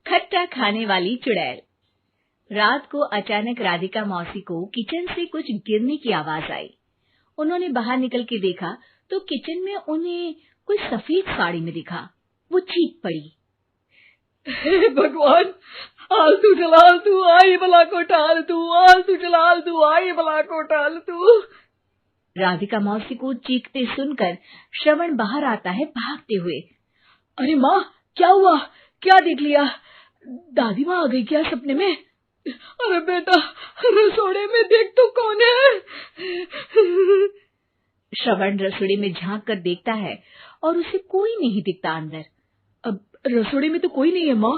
खट्टा खाने वाली चुड़ैल। रात को अचानक राधिका मौसी को किचन से कुछ गिरने की आवाज आई। उन्होंने बाहर निकल के देखा तो किचन में उन्हें कुछ सफेद साड़ी में दिखा। वो चीख पड़ी, हे भगवान, आलतू जलाल तू आई बला को टाल तू, आलतू जलाल तू आई बला को टाल तू। राधिका मौसी को चीखते सुनकर श्रवण बाहर आता है भागते हुए। अरे माँ, क्या हुआ? क्या देख लिया? दादी माँ आ गई क्या सपने में? अरे बेटा, रसोड़े में देख तो कौन है? श्रवण रसोड़े में झांक कर देखता है और उसे कोई नहीं दिखता अंदर। अब रसोड़े में तो कोई नहीं है माँ।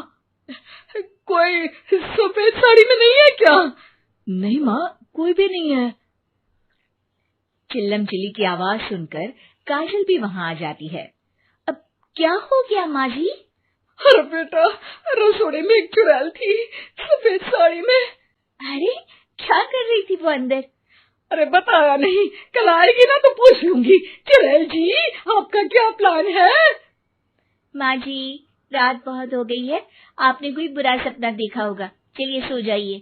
कोई सफेद साड़ी में नहीं है क्या? नहीं माँ, कोई भी नहीं है। चिल्लम चिल्ली की आवाज सुनकर काजल भी वहां आ जाती है। अब क्या हो गया माँ जी? अरे बेटा, रसोड़े में एक चुड़ैल थी सफेद साड़ी में। अरे क्या कर रही थी वो अंदर? अरे बताया नहीं, कल आएगी ना तो पूछ लूंगी। चुड़ैल जी, आपका क्या प्लान है? माँ जी, रात बहुत हो गई है, आपने कोई बुरा सपना देखा होगा, चलिए सो जाइए।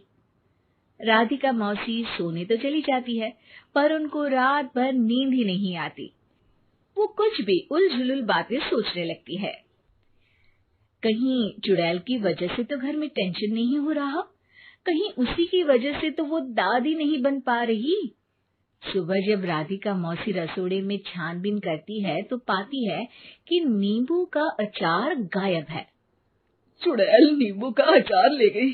राधिका मौसी सोने तो चली जाती है, पर उनको रात भर नींद ही नहीं आती। वो कुछ भी उलझुल बातें सोचने लगती है। कहीं चुड़ैल की वजह से तो घर में टेंशन नहीं हो रहा, कहीं उसी की वजह से तो वो दादी नहीं बन पा रही। सुबह जब राधिका मौसी रसोड़े में छानबीन करती है तो पाती है कि नींबू का अचार गायब है। चुड़ैल नींबू का अचार ले गई,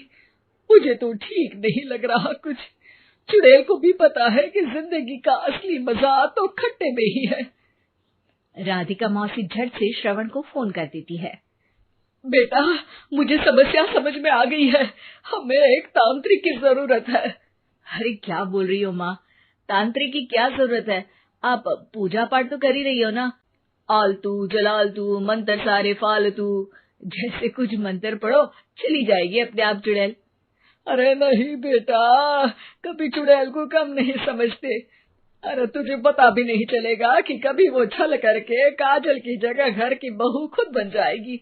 मुझे तो ठीक नहीं लग रहा कुछ। चुड़ैल को भी पता है कि जिंदगी का असली मजा तो खट्टे में ही है। राधिका मौसी झट से श्रवण को फोन कर देती है। बेटा, मुझे समस्या समझ में आ गई है, हमें एक तांत्रिक की जरूरत है। अरे क्या बोल रही हो माँ, तांत्रिक की क्या जरूरत है? आप पूजा पाठ तो कर ही रही हो ना। आलतू जलालतू मंत्र सारे फालतू जैसे कुछ मंत्र पढ़ो, चली जाएगी अपने आप चुड़ैल। अरे नहीं बेटा, कभी चुड़ैल को कम नहीं समझते। अरे तुझे पता भी नहीं चलेगा कि कभी वो छल करके काजल की जगह घर की बहू खुद बन जाएगी।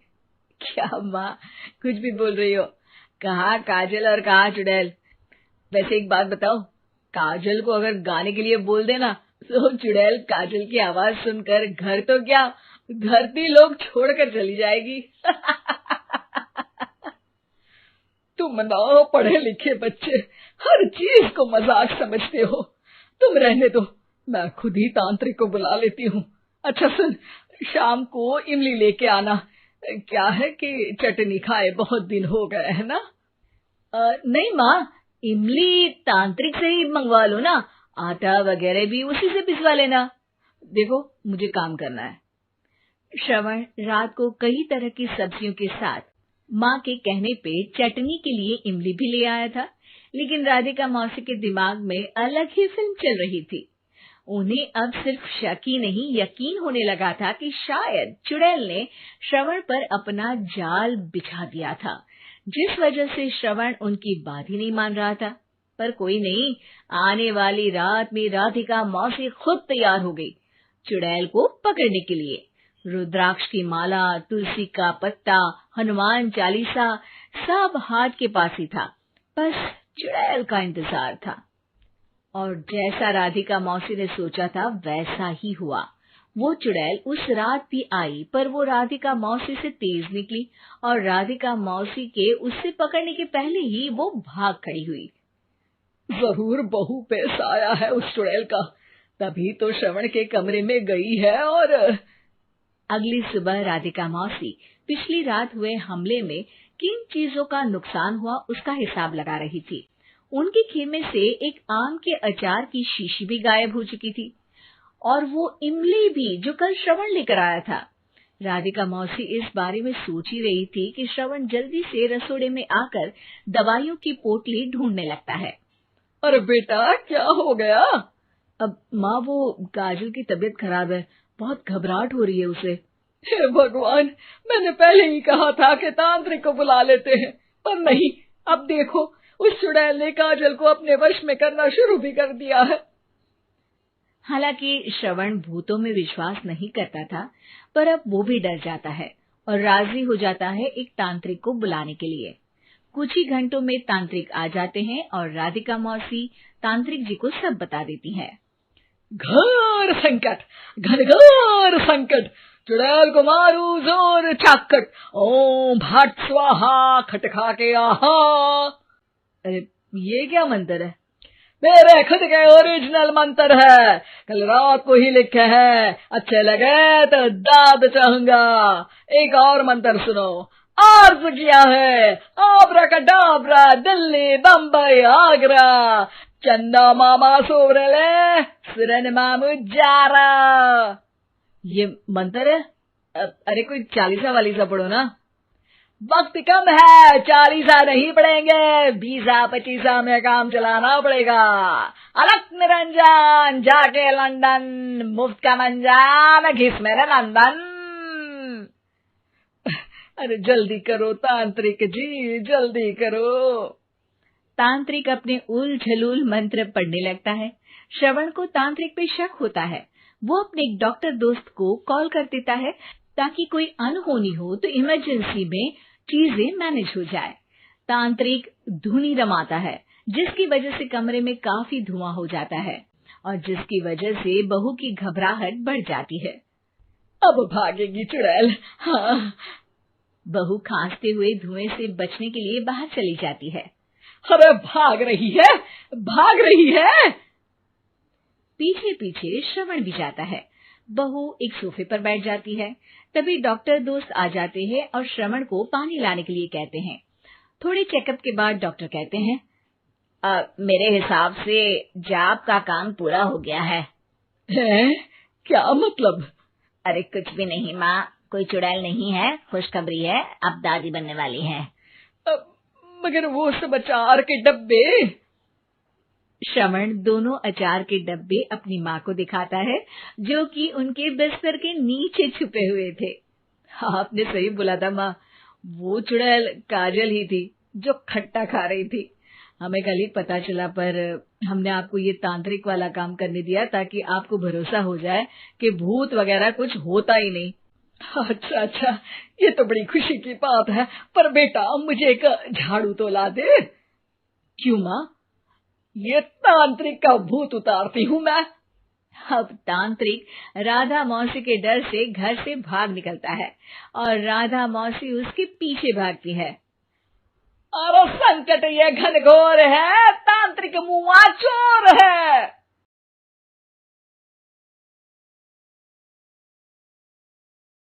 क्या माँ, कुछ भी बोल रही हो? कहाँ काजल और कहाँ चुड़ैल? वैसे एक बात बताओ, काजल को अगर गाने के लिए बोल देना तो चुड़ैल काजल की आवाज सुनकर घर तो क्या, धरती लोग छोड़कर चली जाएगी। तुम ना पढ़े लिखे बच्चे हर चीज को मजाक समझते हो। तुम रहने दो, मैं खुद ही तांत्रिक को बुला लेती हूँ। अच्छा सुन, शाम को इमली लेके आना। क्या है कि चटनी खाए बहुत दिन हो गए है ना। नहीं माँ, इमली तांत्रिक से ही मंगवा लो ना, आटा वगैरह भी उसी से पिसवा लेना। देखो मुझे काम करना है। श्रवण रात को कई तरह की सब्जियों के साथ माँ के कहने पे चटनी के लिए इमली भी ले आया था, लेकिन राधिका मौसी के दिमाग में अलग ही फिल्म चल रही थी। उन्हें अब सिर्फ शक ही नहीं यकीन होने लगा था कि शायद चुड़ैल ने श्रवण पर अपना जाल बिछा दिया था, जिस वजह से श्रवण उनकी बात ही नहीं मान रहा था। पर कोई नहीं, आने वाली रात में राधिका मौसी खुद तैयार हो गई चुड़ैल को पकड़ने के लिए। रुद्राक्ष की माला, तुलसी का पत्ता, हनुमान चालीसा सब हाथ के पास ही था, बस चुड़ैल का इंतजार था। और जैसा राधिका मौसी ने सोचा था वैसा ही हुआ। वो चुड़ैल उस रात भी आई, पर वो राधिका मौसी से तेज निकली और राधिका मौसी के उससे पकड़ने के पहले ही वो भाग खड़ी हुई। जरूर बहू पे साया है उस चुड़ैल का, तभी तो श्रवण के कमरे में गई है। और अगली सुबह राधिका मौसी पिछली रात हुए हमले में किन चीजों का नुकसान हुआ उसका हिसाब लगा रही थी। उनके खेमे से एक आम के अचार की शीशी भी गायब हो चुकी थी और वो इमली भी जो कल श्रवण लेकर आया था। राधिका मौसी इस बारे में सोच ही रही थी कि श्रवण जल्दी से रसोड़े में आकर दवाइयों की पोटली ढूंढने लगता है। अरे बेटा, क्या हो गया? अब माँ, वो काजल की तबीयत खराब है, बहुत घबराहट हो रही है उसे। हे भगवान, मैंने पहले ही कहा था कि तांत्रिक को बुला लेते हैं, पर नहीं। अब देखो, उस चुड़ैल ने काजल को अपने वश में करना शुरू भी कर दिया है। हालांकि श्रवण भूतों में विश्वास नहीं करता था, पर अब वो भी डर जाता है और राजी हो जाता है एक तांत्रिक को बुलाने के लिए। कुछ ही घंटों में तांत्रिक आ जाते हैं और राधिका मौसी तांत्रिक जी को सब बता देती है। घोर संकट, घनघोर संकट, चुड़ैल को मारू जोर चाकट, ओम भट स्वाहा खटखा के आहा। अरे ये क्या मंत्र है? मेरे खुद के ओरिजिनल मंत्र है, कल रात को ही लिखे हैं, अच्छे लगे तो दाद चाहूंगा। एक और मंत्र सुनो। अर्ज किया है आब्राकडाब्रा, दिल्ली बम्बई आगरा, चंदा मामा सोरले सुरन मामू जारा। ये मंत्र है? अरे कोई 40 वालीसा पढ़ो ना। वक्त कम है, 40 नहीं पड़ेंगे, 20-25 में काम चलाना पड़ेगा। अलग निरंजन जाके लंदन, मुफ्त का मंजान घिस मेरे नंदन। अरे जल्दी करो तांत्रिक जी, जल्दी करो। तांत्रिक अपने उल झलूल मंत्र पढ़ने लगता है। श्रवण को तांत्रिक पे शक होता है। वो अपने एक डॉक्टर दोस्त को कॉल कर देता है ताकि कोई अनहोनी हो तो इमरजेंसी में चीजें मैनेज हो जाए। तांत्रिक धुनी रमाता है, जिसकी वजह से कमरे में काफी धुआं हो जाता है और जिसकी वजह से बहू की घबराहट बढ़ जाती है। अब भागेगी चुड़ैल। हाँ। बहू खांसते हुए धुएं से बचने के लिए बाहर चली जाती है। अरे भाग रही है, भाग रही है। पीछे पीछे श्रवण भी जाता है। बहू एक सोफे पर बैठ जाती है। तभी डॉक्टर दोस्त आ जाते हैं और श्रवण को पानी लाने के लिए कहते हैं। थोड़े चेकअप के बाद डॉक्टर कहते हैं, मेरे हिसाब से जाप का काम पूरा हो गया है। क्या मतलब? अरे कुछ भी नहीं माँ, कोई चुड़ैल नहीं है, खुशखबरी है, अब दादी बनने वाली है। मगर वो सब अचार के डब्बे। श्रवण दोनों अचार के डब्बे अपनी माँ को दिखाता है, जो कि उनके बिस्तर के नीचे छुपे हुए थे। आपने सही बोला था माँ, वो चुड़ैल काजल ही थी जो खट्टा खा रही थी। हमें कल ही पता चला, पर हमने आपको ये तांत्रिक वाला काम करने दिया ताकि आपको भरोसा हो जाए कि भूत वगैरह कुछ होता ही नहीं। अच्छा अच्छा, ये तो बड़ी खुशी की बात है, पर बेटा मुझे एक झाड़ू तो ला दे। क्यों माँ? ये तांत्रिक का भूत उतारती हूँ मैं। अब तांत्रिक राधा मौसी के डर से घर से भाग निकलता है और राधा मौसी उसके पीछे भागती है। अरे संकट ये घनघोर है, तांत्रिक मुआ चोर है।